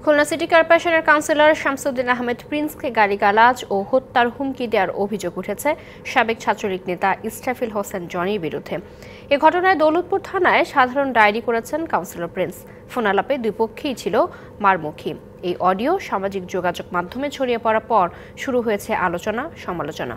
Khulna city কর্পোরেশনের councillor Shamsuddin Ahmed প্রিন্সকে গালিগালাজ ও হত্যার হুমকি দেওয়ার অভিযোগ উঠেছে সাবেক ছাত্রলীগ নেতা ইসরাফিল হোসেন জনির বিরুদ্ধে। এ ঘটনায় দৌলতপুর থানায় সাধারণ ডায়েরি করেছেন কাউন্সিলর প্রিন্স। ফোনালাপে দুই পক্ষেই ছিল মারমুখী। এই অডিও সামাজিক যোগাযোগ মাধ্যমে ছড়িয়ে পড়ার পর শুরু হয়েছে আলোচনা সমালোচনা।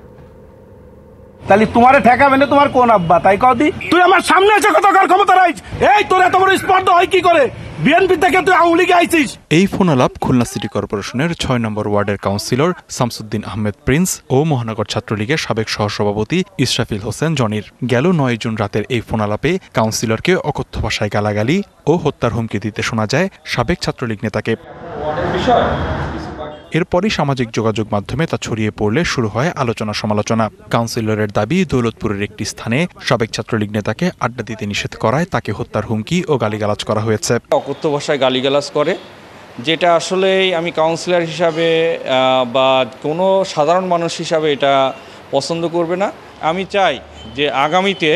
তাহলে তোমারে ঠেকাবে না তোমার কোন আব্বা, তাই কদি তুই আমার সামনে এসে কথা কর ক্ষমতা রাইছ? এই তোর এত বড় স্পর্ধা হয় কি করে? বিএনপি থেকে তুই আওয়ামী লীগে আইছিস। এই ফোনালাপ খুলনা সিটি কর্পোরেশনের ৬ নম্বর ওয়ার্ডের কাউন্সিলর শামসুদ্দিন আহমেদ প্রিন্স ও মহানগর ছাত্রলীগের সাবেক সহসভাপতি ইসরাফিল হোসেন জনির। গেল ৯ জুন রাতের এই ফোনালাপে কাউন্সিলরকে অকথ্য ভাষায় গালাগালি ও হত্যার হুমকি দিতে শোনা যায় সাবেক ছাত্রলীগ নেতাকে। এরপরই সামাজিক যোগাযোগ মাধ্যমে তা ছড়িয়ে পড়লে শুরু হয় আলোচনা সমালোচনা। কাউন্সিলরের দাবি, দৌলতপুরের একটি স্থানে সাবেক ছাত্রলীগ নেতাকে আড্ডা দিতে নিষেধ করায় তাকে হত্যার হুমকি ও গালিগালাজ করা হয়েছে। অকথ্য ভাষায় গালিগালাজ করে, যেটা আসলে আমি কাউন্সিলর হিসাবে বা কোনো সাধারণ মানুষ হিসাবে এটা পছন্দ করবে না। আমি চাই যে আগামীতে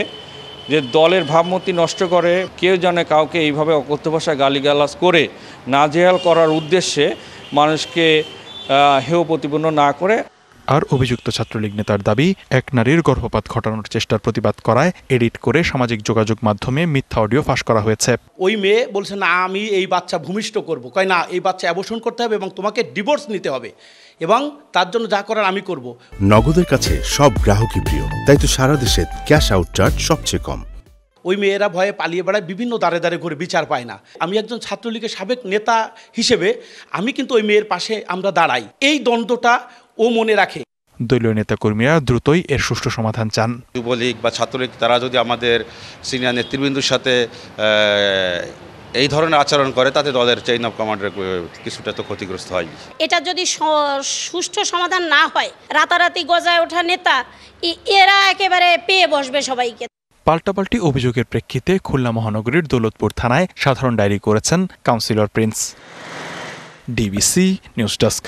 যে দলের ভাবমূর্তি নষ্ট করে কেউ যেন কাউকে এইভাবে অকথ্য ভাষায় গালিগালাজ করে নাজেহাল করার উদ্দেশ্যে মানুষকে হেয় প্রতিপন্ন না করে। আর অভিযুক্ত ছাত্রলীগ নেতার দাবি, এক নারীর গর্ভপাত ঘটানোর চেষ্টার প্রতিবাদ করায় এডিট করে সামাজিক যোগাযোগ মাধ্যমে মিথ্যা অডিও ফাঁস করা হয়েছে। ওই মেয়ে বলছে না আমি এই বাচ্চা ভূমিষ্ঠ করব, কয় না এই বাচ্চা অ্যাবর্শন করতে হবে এবং তোমাকে ডিভোর্স নিতে হবে এবং তার জন্য যা করার আমি করব। নগদের কাছে সব গ্রাহকই প্রিয়, তাই তো সারা দেশে ক্যাশ আউট চার্জ সবচেয়ে কম। ওই মেয়েরা ভয়ে পালিয়ে বেড়ায়, বিভিন্ন দাঁড়ে দাঁড়ে ঘুরে বিচার পায় না। আমি একজন ছাত্রলীগের সাবেক নেতা হিসেবে আমি কিন্তু ওই মেয়ের পাশে আমরা দাঁড়াই। এই দ্বন্দ্বটা ও মনে রাখে। দলীয় নেতাকর্মীরা দ্রুতই এর সুষ্ঠু সমাধান চান। যুবলীগ বা ছাত্রলীগ তারা যদি আমাদের সিনিয়র নেতৃবৃন্দুর সাথে এই ধরনের আচরণ করে তাতে দলের চেইন অফ কমান্ডের কিছুটা তো ক্ষতিগ্রস্ত হয়। এটা যদি সুষ্ঠু সমাধান না হয়, রাতারাতি গজায় ওঠা নেতা এরা একেবারে পেয়ে বসবে সবাইকে। পাল্টাপাল্টি অভিযোগের প্রেক্ষিতে খুলনা মহানগরীর দৌলতপুর থানায় সাধারণ ডায়েরি করেছেন councillor Prince. DBC news desk.